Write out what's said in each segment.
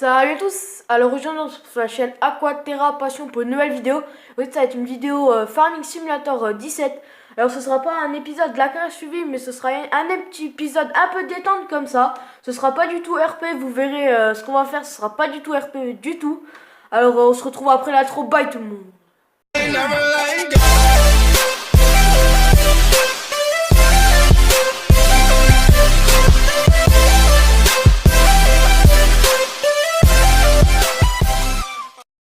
Salut à tous, alors rejoignez sur la chaîne Aquaterra Passion pour une nouvelle vidéo. Oui, ça va être une vidéo Farming Simulator 17. Alors ce sera pas un épisode de la carrière suivie, mais ce sera un petit épisode un peu détente comme ça. Ce sera pas du tout RP, vous verrez ce qu'on va faire, ce sera pas du tout RP du tout. Alors on se retrouve après l'intro, bye tout le monde.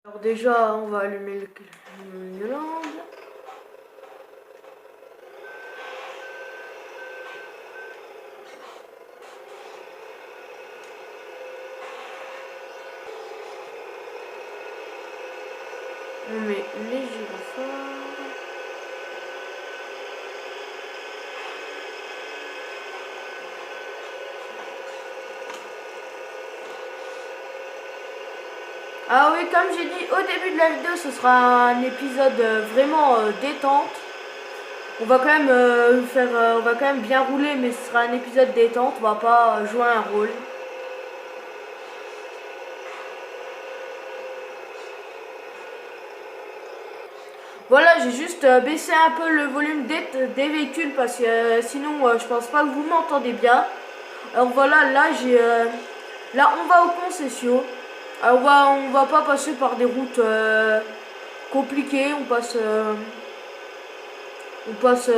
Alors déjà on va allumer le lampe. On met les gyrophares. Ah oui, comme j'ai dit au début de la vidéo, ce sera un épisode vraiment détente. On va quand même on va quand même bien rouler, mais ce sera un épisode détente. On va pas jouer un rôle. Voilà, j'ai juste baissé un peu le volume des véhicules parce que sinon je pense pas que vous m'entendez bien. Alors voilà, là on va aux concessions. Alors on va pas passer par des routes compliquées, on passe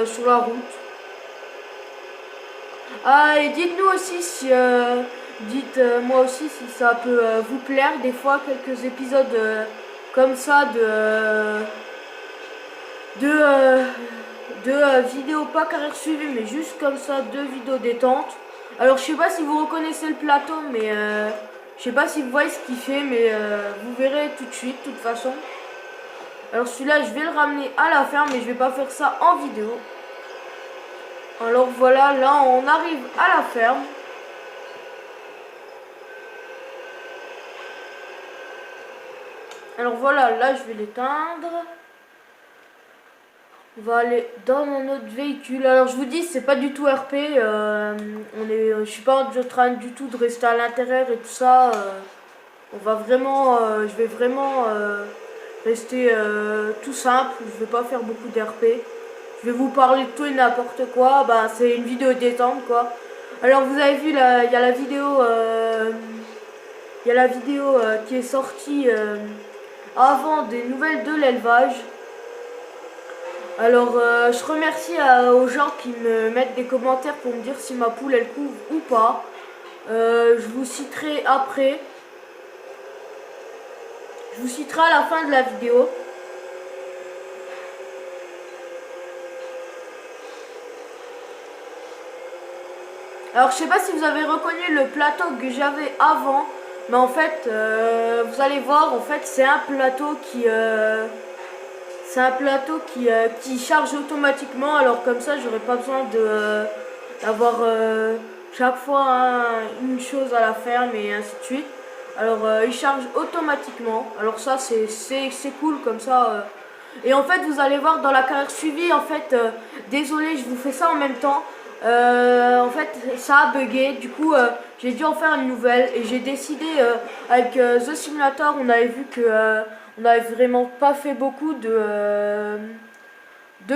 sur la route. Ah, et dites-nous aussi si dites-moi aussi si ça peut vous plaire des fois quelques épisodes comme ça de vidéos pas carrière suivie, mais juste comme ça, de vidéos détente. Alors je sais pas si vous reconnaissez le plateau, mais je sais pas si vous voyez ce qu'il fait, mais vous verrez tout de suite, de toute façon. Alors celui-là, je vais le ramener à la ferme, mais je vais pas faire ça en vidéo. Alors voilà, là on arrive à la ferme. Alors voilà, là je vais l'éteindre. On va aller dans notre véhicule. Alors je vous dis, c'est pas du tout RP. Je suis pas en train du tout de rester à l'intérieur et tout ça. On va vraiment, je vais vraiment rester tout simple. Je vais pas faire beaucoup d'RP. Je vais vous parler de tout et n'importe quoi. Ben, c'est une vidéo détente quoi. Alors vous avez vu, il y a la vidéo, qui est sortie avant des nouvelles de l'élevage. Alors je remercie aux gens qui me mettent des commentaires pour me dire si ma poule elle couvre ou pas. Je vous citerai après. Je vous citerai à la fin de la vidéo. Alors je sais pas si vous avez reconnu le plateau que j'avais avant, mais en fait vous allez voir, en fait c'est un plateau qui charge automatiquement. Alors comme ça j'aurais pas besoin d'avoir chaque fois une chose à la ferme et ainsi de suite. Alors il charge automatiquement. Alors ça c'est cool comme ça. Et en fait vous allez voir dans la carrière suivie, en fait désolé je vous fais ça en même temps. En fait ça a bugué, du coup j'ai dû en faire une nouvelle et j'ai décidé avec The Simulator, on avait vu que on n'avait vraiment pas fait beaucoup de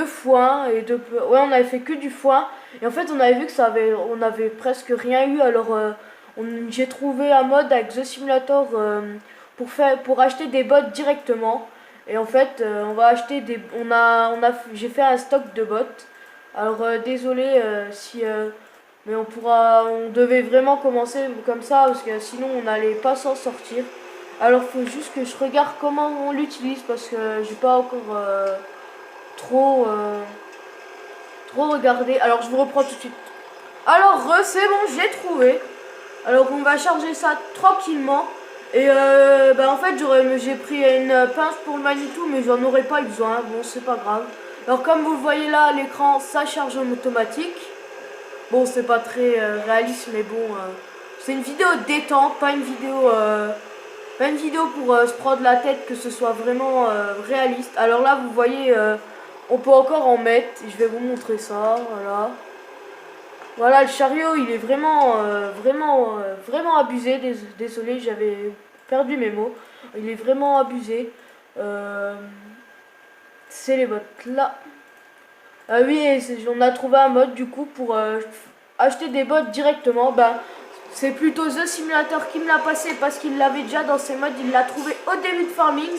foin et ouais, on avait fait que du foin et en fait on avait vu que on avait presque rien eu. Alors j'ai trouvé un mode avec The Simulator pour acheter des bottes directement. Et en fait on va acheter j'ai fait un stock de bottes. Alors désolé si mais on devait vraiment commencer comme ça parce que sinon on n'allait pas s'en sortir. Alors faut juste que je regarde comment on l'utilise parce que j'ai pas encore trop regardé. Alors je vous reprends tout de suite. Alors c'est bon, j'ai trouvé. Alors on va charger ça tranquillement. Et en fait j'ai pris une pince pour le Manitou, mais j'en aurais pas eu besoin. Bon, c'est pas grave. Alors comme vous le voyez là à l'écran, ça charge en automatique. Bon, c'est pas très réaliste, mais bon, c'est une vidéo détente, pas une vidéo pour se prendre la tête, que ce soit vraiment réaliste. Alors là, vous voyez, on peut encore en mettre. Je vais vous montrer ça, voilà. Voilà, le chariot, il est vraiment abusé. Désolé, j'avais perdu mes mots. Il est vraiment abusé. Euh, c'est les bottes là. Ah oui, on a trouvé un mode du coup pour acheter des bottes directement. Bah, c'est plutôt The Simulator qui me l'a passé parce qu'il l'avait déjà dans ses modes. Il l'a trouvé au début de Farming.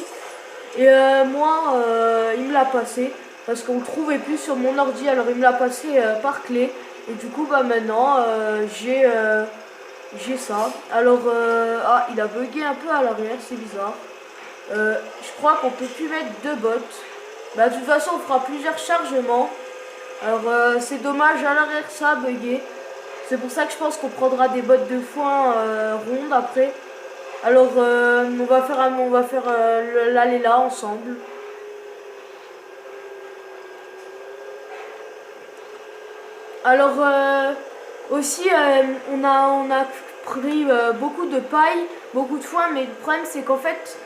Et moi, il me l'a passé parce qu'on le trouvait plus sur mon ordi. Alors il me l'a passé par clé. Et du coup, bah maintenant, j'ai ça. Alors, ah, il a bugué un peu à l'arrière, c'est bizarre. Je crois qu'on peut plus mettre deux bottes. Bah, de toute façon, on fera plusieurs chargements. Alors, c'est dommage, à l'arrière, ça a bugué. C'est pour ça que je pense qu'on prendra des bottes de foin rondes après. Alors, on va faire l'aller là ensemble. Alors, aussi, on a pris beaucoup de paille, beaucoup de foin, mais le problème c'est qu'en fait,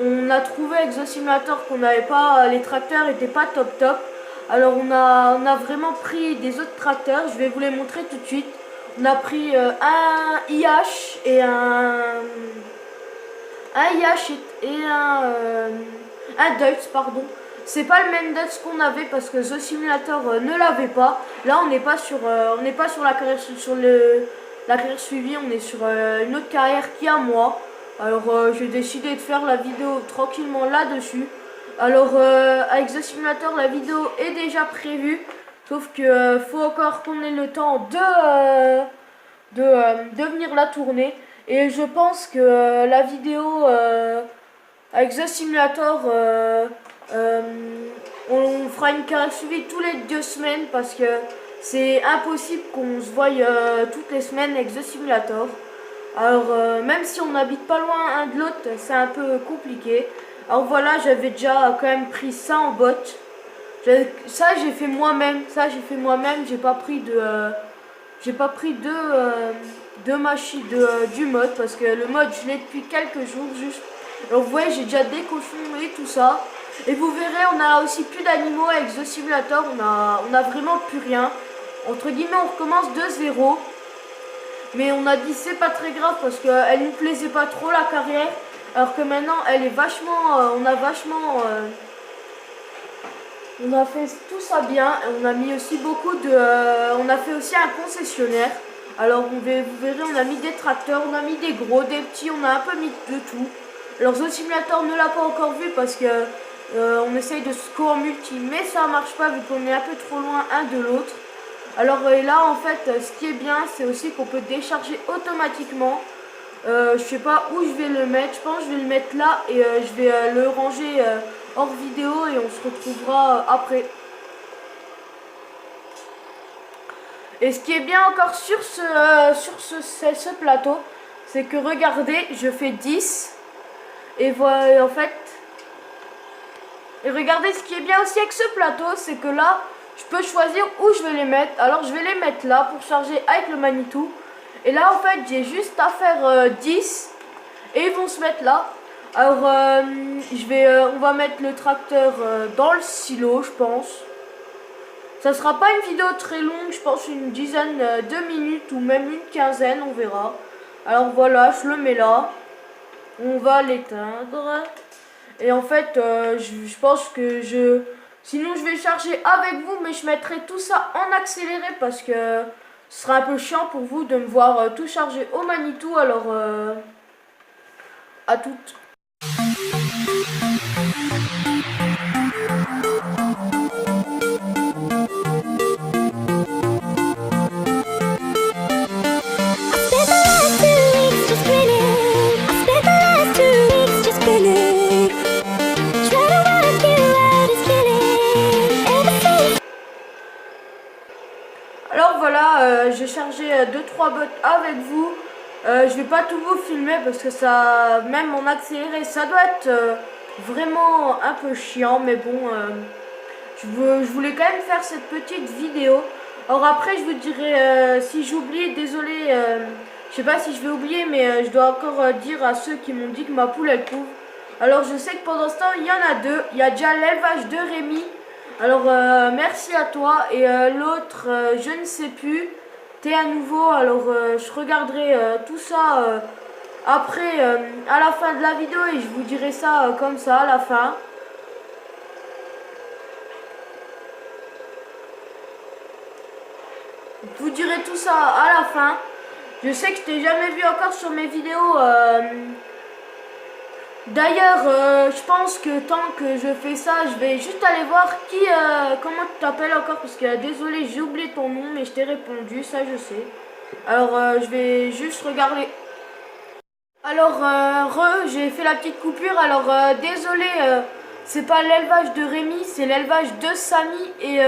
on a trouvé avec The Simulator qu'on n'avait pas, les tracteurs n'étaient pas top top. Alors on a vraiment pris des autres tracteurs, je vais vous les montrer tout de suite. On a pris un IH et un IH et un Dutch, pardon. C'est pas le même Dutch qu'on avait parce que The Simulator ne l'avait pas. Là, on n'est pas sur la carrière la carrière suivie, on est sur une autre carrière qui est à moi. Alors, j'ai décidé de faire la vidéo tranquillement là-dessus. Alors, avec The Simulator, la vidéo est déjà prévue. Sauf que faut encore qu'on ait le temps de venir la tourner. Et je pense que la vidéo avec The Simulator, euh, on fera une carrière suivie tous les 2 semaines parce que c'est impossible qu'on se voie toutes les semaines avec The Simulator. Alors même si on n'habite pas loin un de l'autre, c'est un peu compliqué. Alors voilà, j'avais déjà quand même pris ça en bot. Ça j'ai fait moi-même, j'ai pas pris de machine du mode parce que le mode je l'ai depuis quelques jours juste. Alors vous voyez, j'ai déjà déconfiguré tout ça. Et vous verrez, on a aussi plus d'animaux avec The Simulator, on a vraiment plus rien. Entre guillemets, on recommence de zéro. Mais on a dit c'est pas très grave parce qu'elle nous plaisait pas trop la carrière. Alors que maintenant, elle est vachement, on a fait tout ça bien. On a mis aussi on a fait aussi un concessionnaire. Alors vous verrez, on a mis des tracteurs, on a mis des gros, des petits, on a un peu mis de tout. Alors The Simulator ne l'a pas encore vu parce que on essaye de score multi, mais ça marche pas vu qu'on est un peu trop loin un de l'autre. Alors là en fait, ce qui est bien, c'est aussi qu'on peut décharger automatiquement. Je sais pas où je vais le mettre, je pense que je vais le mettre là et je vais le ranger hors vidéo et on se retrouvera après. Et ce qui est bien encore sur ce plateau, c'est que regardez, je fais 10 et voilà en fait. Et regardez, ce qui est bien aussi avec ce plateau, c'est que là, je peux choisir où je vais les mettre. Alors je vais les mettre là pour charger avec le Manitou. Et là en fait j'ai juste à faire 10 et ils vont se mettre là. Alors on va mettre le tracteur dans le silo je pense. Ça sera pas une vidéo très longue, je pense une dizaine de minutes ou même une quinzaine, on verra. Alors voilà, je le mets là. On va l'éteindre. Et en fait je pense que sinon je vais charger avec vous, mais je mettrai tout ça en accéléré parce que ce sera un peu chiant pour vous de me voir tout charger au Manitou. Alors à toutes. Alors voilà, j'ai chargé 2-3 bots avec vous. Je vais pas tout vous filmer parce que ça, même en accéléré, ça doit être vraiment un peu chiant. Mais bon, je voulais quand même faire cette petite vidéo. Alors après, je vous dirai si j'oublie, désolé, je sais pas si je vais oublier, mais je dois encore dire à ceux qui m'ont dit que ma poule elle couvre. Alors je sais que pendant ce temps, il y en a deux. Il y a déjà l'élevage de Rémi. Alors merci à toi et l'autre je ne sais plus T à nouveau. Alors je regarderai tout ça après à la fin de la vidéo et je vous dirai ça comme ça à la fin. Je vous dirai tout ça à la fin. Je sais que je t'ai jamais vu encore sur mes vidéos. D'ailleurs, je pense que tant que je fais ça, je vais juste aller voir comment tu t'appelles encore. Parce que désolé, j'ai oublié ton nom, mais je t'ai répondu, ça je sais. Alors, je vais juste regarder. Alors, j'ai fait la petite coupure. Alors, désolé, c'est pas l'élevage de Rémi, c'est l'élevage de Samy. Et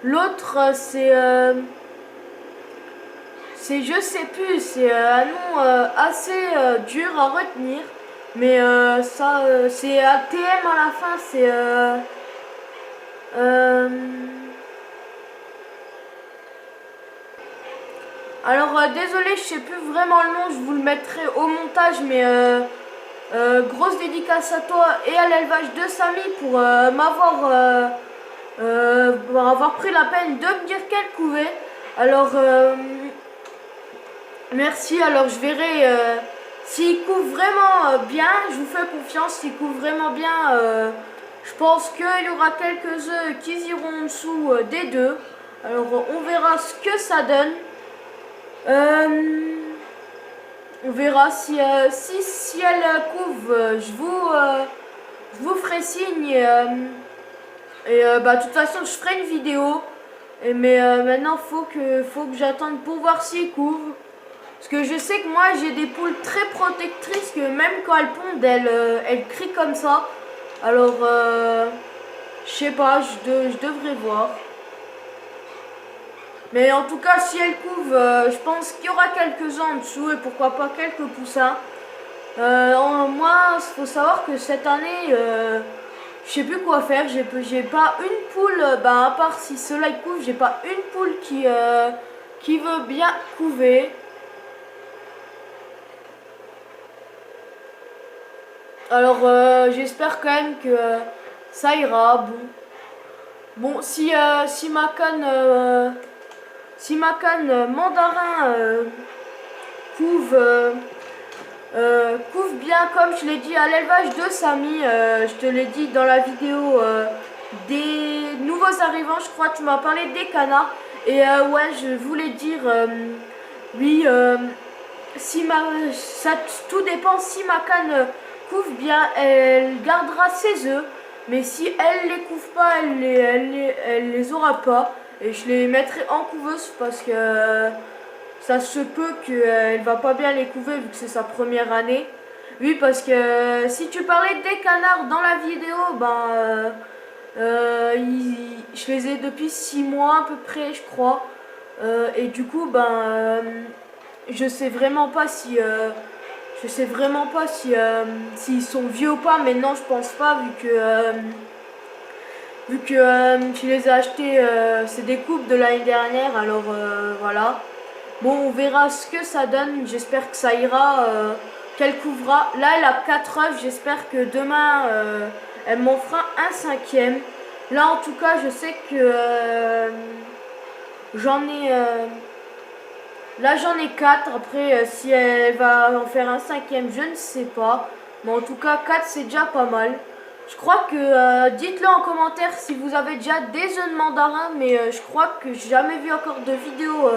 l'autre, c'est je sais plus, c'est un nom assez dur à retenir. Mais c'est ATM à la fin, c'est euh, alors désolé, je sais plus vraiment le nom, je vous le mettrai au montage, mais grosse dédicace à toi et à l'élevage de Samy pour avoir pris la peine de me dire qu'elle couvait. Alors merci, alors je verrai s'il couvre vraiment bien, je vous fais confiance, s'il couvre vraiment bien, je pense qu'il y aura quelques œufs qui iront en dessous des deux. Alors on verra ce que ça donne. On verra si elle couvre, je vous ferai signe bah de toute façon je ferai une vidéo. Mais maintenant faut que j'attende pour voir s'il couvre. Parce que je sais que moi j'ai des poules très protectrices que même quand elles pondent, elles crient comme ça. Alors je sais pas, je devrais voir. Mais en tout cas si elles couvrent, je pense qu'il y aura quelques-uns en dessous et pourquoi pas quelques poussins. Moi, il faut savoir que cette année, je sais plus quoi faire. J'ai pas une poule, à part si cela ils couvrent, j'ai pas une poule qui veut bien couver. Alors j'espère quand même que ça ira. Bon, si ma canne mandarin couve bien comme je l'ai dit à l'élevage de Samy, je te l'ai dit dans la vidéo des nouveaux arrivants, je crois que tu m'as parlé des canards. Et ouais, je voulais dire, oui, tout dépend si ma canne couve bien, elle gardera ses œufs. Mais si elle les couve pas, elle les aura pas. Et je les mettrai en couveuse parce que ça se peut qu'elle va pas bien les couver vu que c'est sa première année. Oui, parce que si tu parlais des canards dans la vidéo, je les ai depuis 6 mois à peu près, je crois. Et du coup, je sais vraiment pas si s'ils sont vieux ou pas. Mais non, je pense pas vu que je les ai achetés, c'est des coupes de l'année dernière. Alors voilà. Bon, on verra ce que ça donne. J'espère que ça ira, qu'elle couvrira. Là, elle a 4 œufs. J'espère que demain, elle m'en fera un 5e. Là, en tout cas, je sais que j'en ai... là, j'en ai 4. Après, si elle va en faire un 5e, je ne sais pas. Mais en tout cas, 4, c'est déjà pas mal. Je crois que... dites-le en commentaire si vous avez déjà des œufs de mandarin. Mais je crois que j'ai jamais vu encore de vidéo...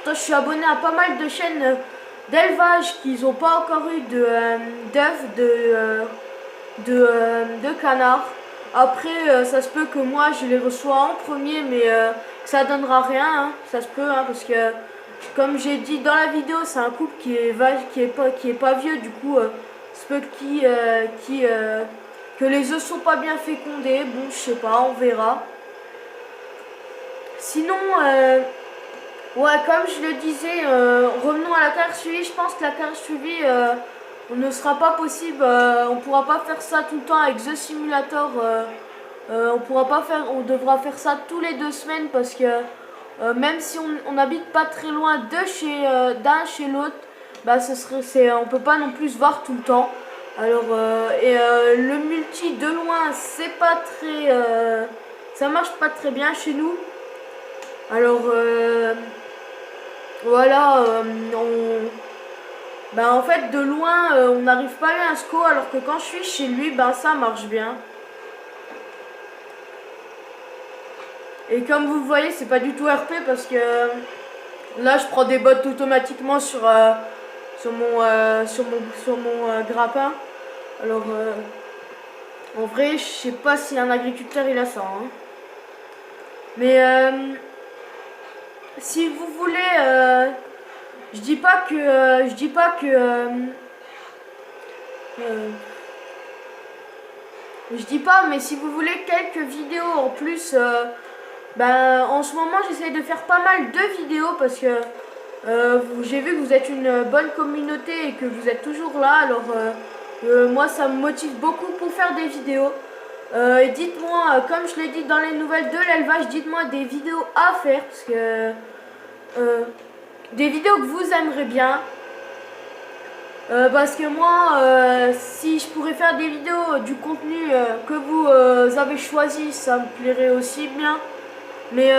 je suis abonné à pas mal de chaînes d'élevage qui n'ont pas encore eu d'œufs de canards. Après, ça se peut que moi je les reçois en premier, mais que ça donnera rien. Hein. Ça se peut, hein, parce que comme j'ai dit dans la vidéo, c'est un couple qui est pas vieux. Du coup, ça se peut que les œufs sont pas bien fécondés. Bon, je sais pas, on verra. Sinon... ouais, comme je le disais, revenons à la carte suivie. Je pense que la carte suivie, on ne sera pas possible. On pourra pas faire ça tout le temps avec The Simulator. On devra faire ça tous les 2 semaines parce que même si on n'habite pas très loin d'un chez l'autre, on peut pas non plus se voir tout le temps. Alors le multi de loin, c'est pas très, ça marche pas très bien chez nous. Alors voilà, ben en fait de loin on n'arrive pas à un sco, alors que quand je suis chez lui, ben ça marche bien. Et comme vous le voyez, c'est pas du tout RP parce que là je prends des bottes automatiquement sur mon grappin. Alors en vrai, je sais pas si un agriculteur il a ça, hein. Mais si vous voulez, je dis pas que, euh, je dis pas, mais si vous voulez quelques vidéos en plus, ben en ce moment j'essaie de faire pas mal de vidéos parce que j'ai vu que vous êtes une bonne communauté et que vous êtes toujours là. Alors moi ça me motive beaucoup pour faire des vidéos. Et dites-moi, comme je l'ai dit dans les nouvelles de l'élevage, dites-moi des vidéos à faire parce que des vidéos que vous aimerez bien. Parce que moi, si je pourrais faire des vidéos du contenu que vous avez choisi, ça me plairait aussi bien. Mais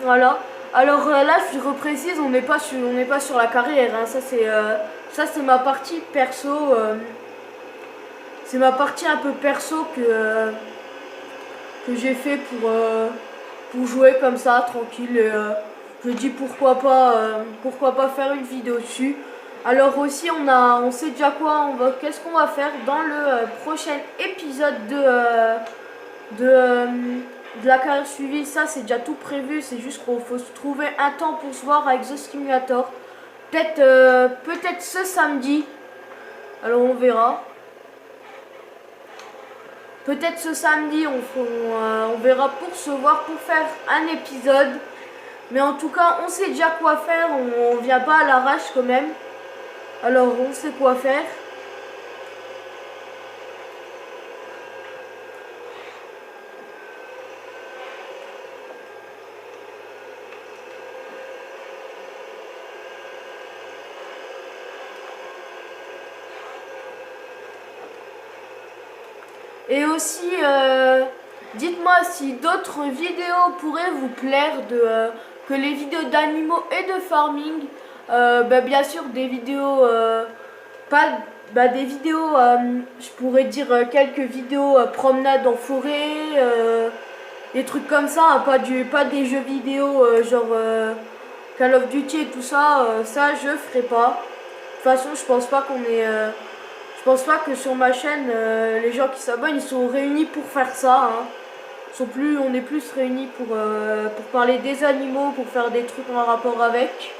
voilà. Alors là, je reprécise, on n'est pas sur la carrière, hein. Ça c'est ma partie perso. C'est ma partie un peu perso que j'ai fait pour jouer comme ça, tranquille. Et, je dis pourquoi pas faire une vidéo dessus. Alors aussi on sait déjà qu'est-ce qu'on va faire dans le prochain épisode de la carrière suivie. Ça c'est déjà tout prévu, c'est juste qu'il faut se trouver un temps pour se voir avec The Simulator. Peut-être ce samedi. Alors on verra. Peut-être ce samedi on verra pour se voir, pour faire un épisode. Mais en tout cas on sait déjà quoi faire, on vient pas à l'arrache quand même. Alors on sait quoi faire. Et aussi, dites-moi si d'autres vidéos pourraient vous plaire que les vidéos d'animaux et de farming. Bah, bien sûr, des vidéos, pas, bah, des vidéos, je pourrais dire quelques vidéos promenade en forêt, des trucs comme ça, hein, pas des jeux vidéo genre Call of Duty et tout ça. Ça, je ferai pas. De toute façon, je pense pas que sur ma chaîne, les gens qui s'abonnent, ils sont réunis pour faire ça, hein. On est plus réunis pour parler des animaux, pour faire des trucs en rapport avec.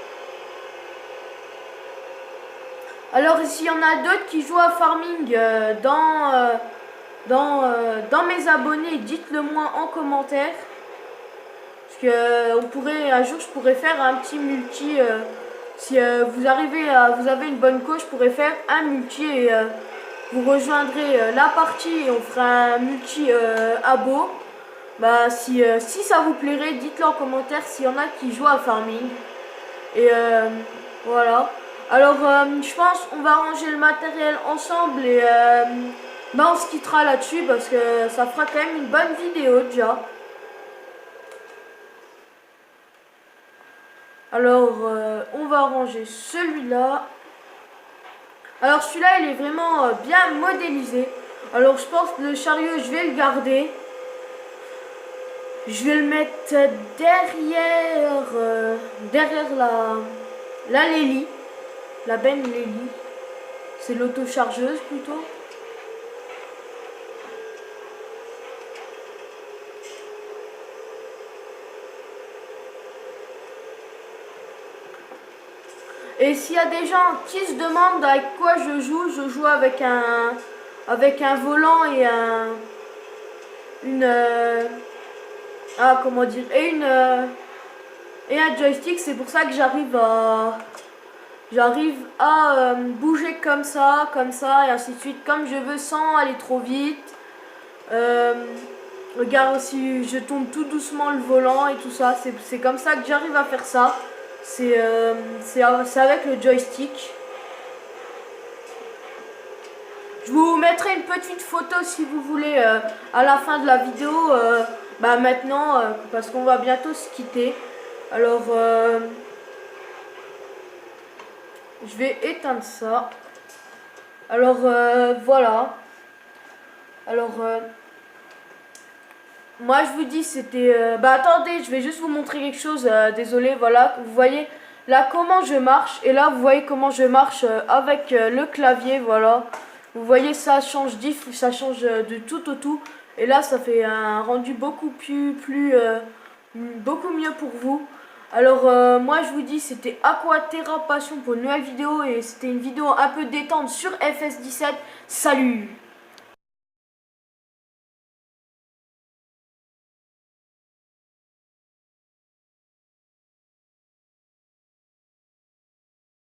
Alors, s'il y en a d'autres qui jouent à farming dans mes abonnés, dites-le moi en commentaire. Parce que un jour, je pourrais faire un petit multi. Si vous avez une bonne coach, je pourrais faire un multi et vous rejoindrez la partie et on fera un multi abo. Bah si ça vous plairait, dites-le en commentaire s'il y en a qui jouent à farming. Et voilà. Alors je pense on va ranger le matériel ensemble et bah, on se quittera là-dessus parce que ça fera quand même une bonne vidéo déjà. Alors on va ranger celui-là. Alors celui-là il est vraiment bien modélisé. Alors je pense que le chariot je vais le garder. Je vais le mettre derrière la Lely, la benne Lely. C'est l'autochargeuse plutôt. Et s'il y a des gens qui se demandent avec quoi je joue avec un volant et comment dire, et un joystick. C'est pour ça que j'arrive à bouger comme ça et ainsi de suite, comme je veux, sans aller trop vite. Regarde, si je tourne tout doucement le volant et tout ça, c'est comme ça que j'arrive à faire ça. C'est avec le joystick. Je vous mettrai une petite photo si vous voulez à la fin de la vidéo. Maintenant, parce qu'on va bientôt se quitter. Alors, je vais éteindre ça. Alors voilà. Alors moi je vous dis c'était... bah attendez, je vais juste vous montrer quelque chose. Désolé, voilà. Vous voyez là comment je marche. Et là vous voyez comment je marche avec le clavier, voilà. Vous voyez ça change ça change de tout au tout. Et là ça fait un rendu beaucoup beaucoup mieux pour vous. Alors moi je vous dis c'était Aquaterra Passion pour une nouvelle vidéo. Et c'était une vidéo un peu détente sur FS17. Salut!